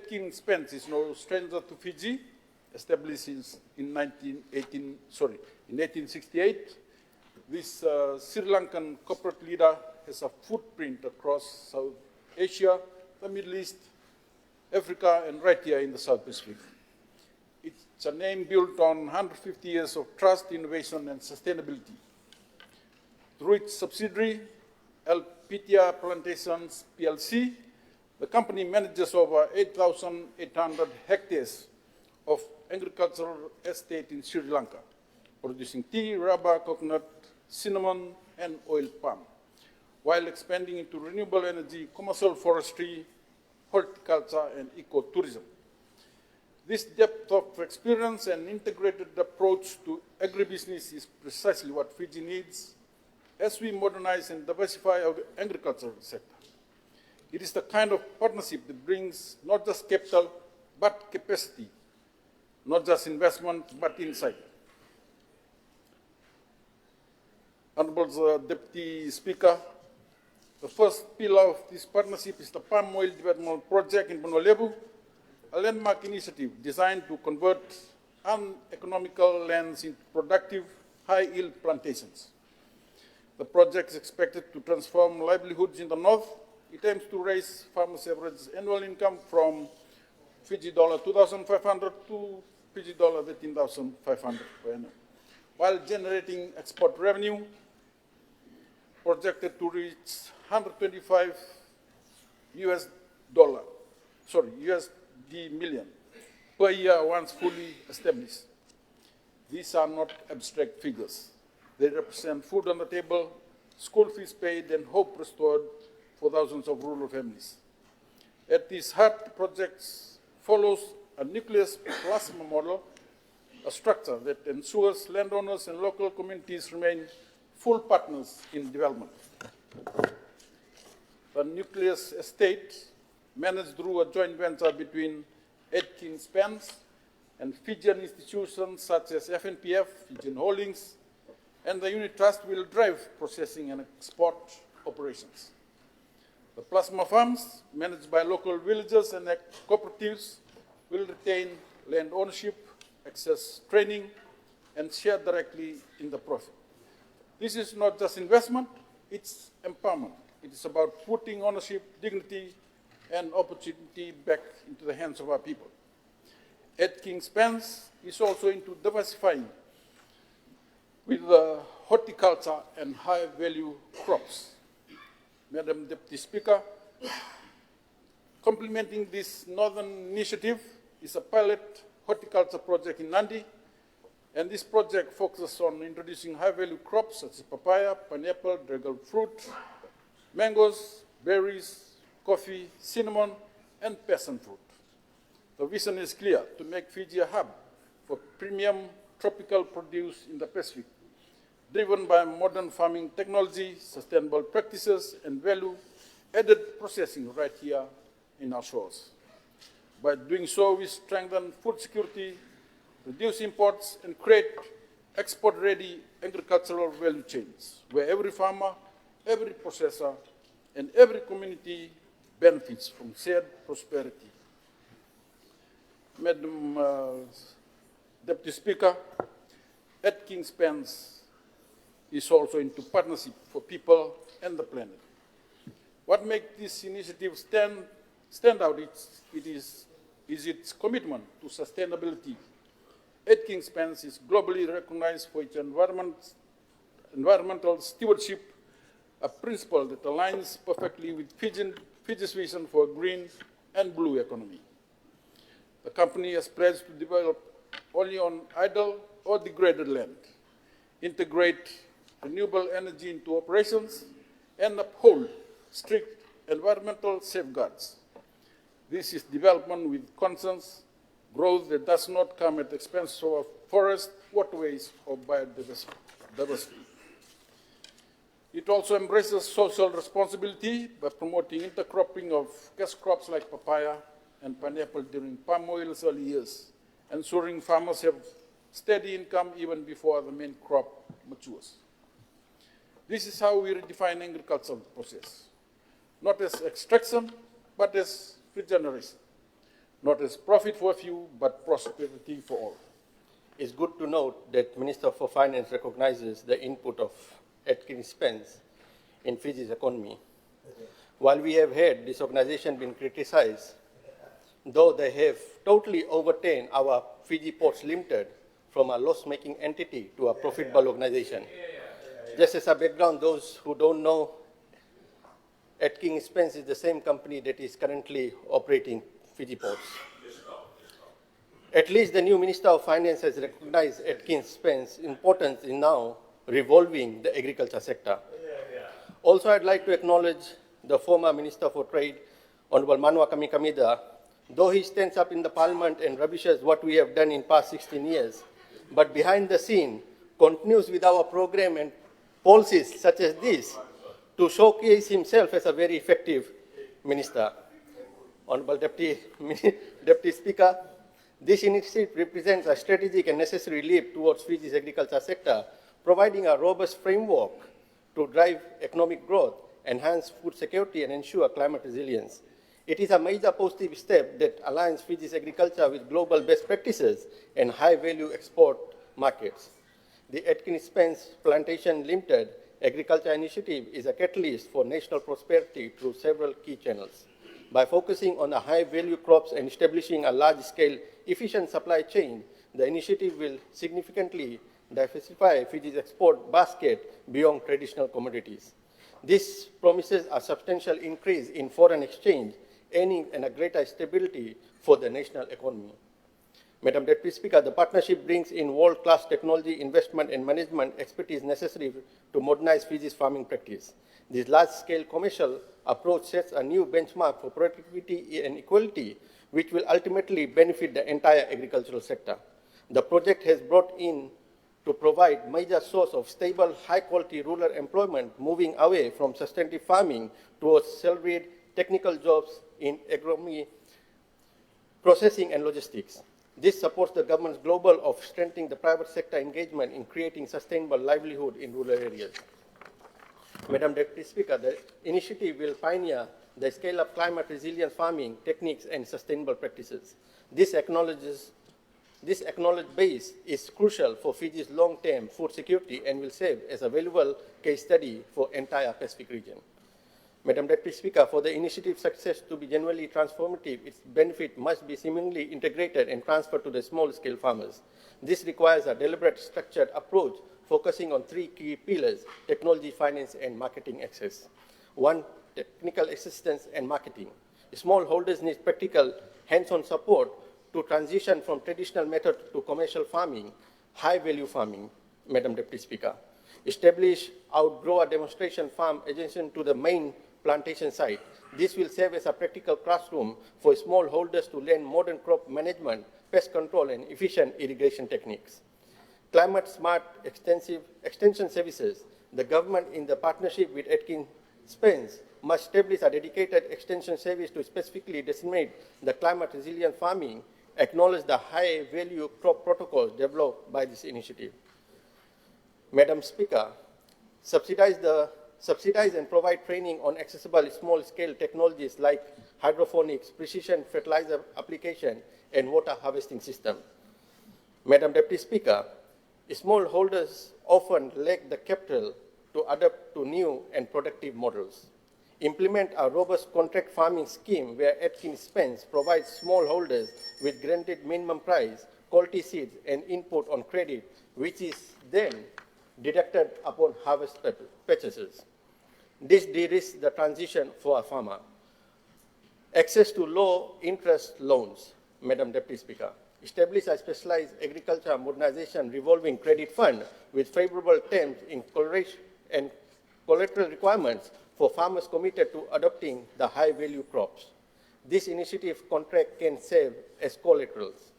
Aitken Spence is no stranger to Fiji, established in 1868. This Sri Lankan corporate leader has a footprint across South Asia, the Middle East, Africa, and right here in the South Pacific. It's a name built on 150 years of trust, innovation, and sustainability. Through its subsidiary, Alpitia Plantations PLC, the company manages over 8,800 hectares of agricultural estate in Sri Lanka, producing tea, rubber, coconut, cinnamon, and oil palm, while expanding into renewable energy, commercial forestry, horticulture, and ecotourism. This depth of experience and integrated approach to agribusiness is precisely what Fiji needs as we modernize and diversify our agricultural sector. It is the kind of partnership that brings not just capital, but capacity, not just investment, but insight. Honorable Deputy Speaker, the first pillar of this partnership is the Palm Oil Development Project in Puno Levu, a landmark initiative designed to convert uneconomical lands into productive, high-yield plantations. The project is expected to transform livelihoods in the north. It aims to raise farmers' average annual income from Fiji dollar 2,500 to Fiji dollar 13,500 per annum, while generating export revenue projected to reach 125 USD million per year once fully established. These are not abstract figures. They represent food on the table, school fees paid, and hope restored for thousands of rural families. At its heart, the project follows a nucleus plasma model, a structure that ensures landowners and local communities remain full partners in development. The nucleus estate, managed through a joint venture between Aitken Spence and Fijian institutions such as FNPF, Fijian Holdings, and the unit trust will drive processing and export operations. The plasma farms, managed by local villagers and cooperatives, will retain land ownership, access training, and share directly in the profit. This is not just investment, it's empowerment. It is about putting ownership, dignity, and opportunity back into the hands of our people. Aitken Spence is also into diversifying with horticulture and high-value crops. Madam Deputy Speaker, complementing this northern initiative is a pilot horticulture project in Nandi, and this project focuses on introducing high-value crops such as papaya, pineapple, dragon fruit, mangoes, berries, coffee, cinnamon, and passion fruit. The vision is clear: to make Fiji a hub for premium tropical produce in the Pacific, driven by modern farming technology, sustainable practices, and value-added processing right here in our shores. By doing so, we strengthen food security, reduce imports, and create export-ready agricultural value chains, where every farmer, every processor, and every community benefits from shared prosperity. Madam Deputy Speaker, Aitken Spence is also into partnership for people and the planet. What makes this initiative stand out is its commitment to sustainability. Aitken Spence is globally recognized for its environmental stewardship, a principle that aligns perfectly with Fiji's vision for a green and blue economy. The company has pledged to develop only on idle or degraded land, integrate renewable energy into operations, and uphold strict environmental safeguards. This is development with conscience, growth that does not come at the expense of forests, waterways, or biodiversity. It also embraces social responsibility by promoting intercropping of cash crops like papaya and pineapple during palm oil's early years, ensuring farmers have steady income even before the main crop matures. This is how we redefine agricultural process, not as extraction, but as regeneration. not as profit for a few, but prosperity for all. It's good to note that Minister for Finance recognizes the input of Aitken Spence in Fiji's economy. While we have had this organization been criticized, though they have totally overturned our Fiji Ports Limited from a loss-making entity to a profitable organization. Just as a background, those who don't know, Aitken Spence is the same company that is currently operating Fiji Ports. At least the new Minister of Finance has recognized Aitken Spence's importance in now revolving the agriculture sector. Also, I'd like to acknowledge the former Minister for Trade, Honorable Manua Kamikamida, though he stands up in the Parliament and rubbishes what we have done in past 16 years, but behind the scene continues with our program and policies such as this to showcase himself as a very effective minister. Honorable Deputy Speaker, this initiative represents a strategic and necessary leap towards Fiji's agriculture sector, providing a robust framework to drive economic growth, enhance food security, and ensure climate resilience. It is a major positive step that aligns Fiji's agriculture with global best practices and high-value export markets. The Aitken Spence Plantation Limited Agriculture Initiative is a catalyst for national prosperity through several key channels. By focusing on the high-value crops and establishing a large-scale, efficient supply chain, the initiative will significantly diversify Fiji's export basket beyond traditional commodities. This promises a substantial increase in foreign exchange, aiming at a greater stability for the national economy. Madam Deputy Speaker, the partnership brings in world-class technology, investment, and management expertise necessary to modernize Fiji's farming practice. This large-scale commercial approach sets a new benchmark for productivity and equality, which will ultimately benefit the entire agricultural sector. The project has brought in to provide major source of stable, high-quality rural employment, moving away from sustainable farming towards salaried technical jobs in agronomy, processing, and logistics. This supports the government's goal of strengthening the private sector engagement in creating sustainable livelihood in rural areas. Madam Deputy Speaker, the initiative will pioneer the scale-up climate resilient farming techniques and sustainable practices. This acknowledged base is crucial for Fiji's long-term food security and will serve as a valuable case study for entire Pacific region. Madam Deputy Speaker, for the initiative's success to be genuinely transformative, its benefit must be seamlessly integrated and transferred to the small-scale farmers. This requires a deliberate, structured approach focusing on three key pillars: technology, finance, and marketing access. One, technical assistance and marketing. Smallholders need practical, hands-on support to transition from traditional method to commercial farming, high-value farming, Madam Deputy Speaker. Establish outgrower demonstration farm adjacent to the main plantation site. This will serve as a practical classroom for smallholders to learn modern crop management, pest control, and efficient irrigation techniques. Climate-smart extension services. The government, in the partnership with Aitken Spence, must establish a dedicated extension service to specifically disseminate the climate-resilient farming, acknowledge the high-value crop protocols developed by this initiative. Madam Speaker, subsidize and provide training on accessible small-scale technologies like hydroponics, precision fertilizer application, and water harvesting system. Madam Deputy Speaker, smallholders often lack the capital to adapt to new and productive models. Implement a robust contract farming scheme where Aitken Spence provides smallholders with granted minimum price, quality seeds, and input on credit, which is then deducted upon harvest purchases. This de-risks the transition for a farmer. Access to low-interest loans, Madam Deputy Speaker. Establish a specialized agriculture modernization revolving credit fund with favorable terms in and collateral requirements for farmers committed to adopting the high-value crops. This initiative contract can serve as collaterals.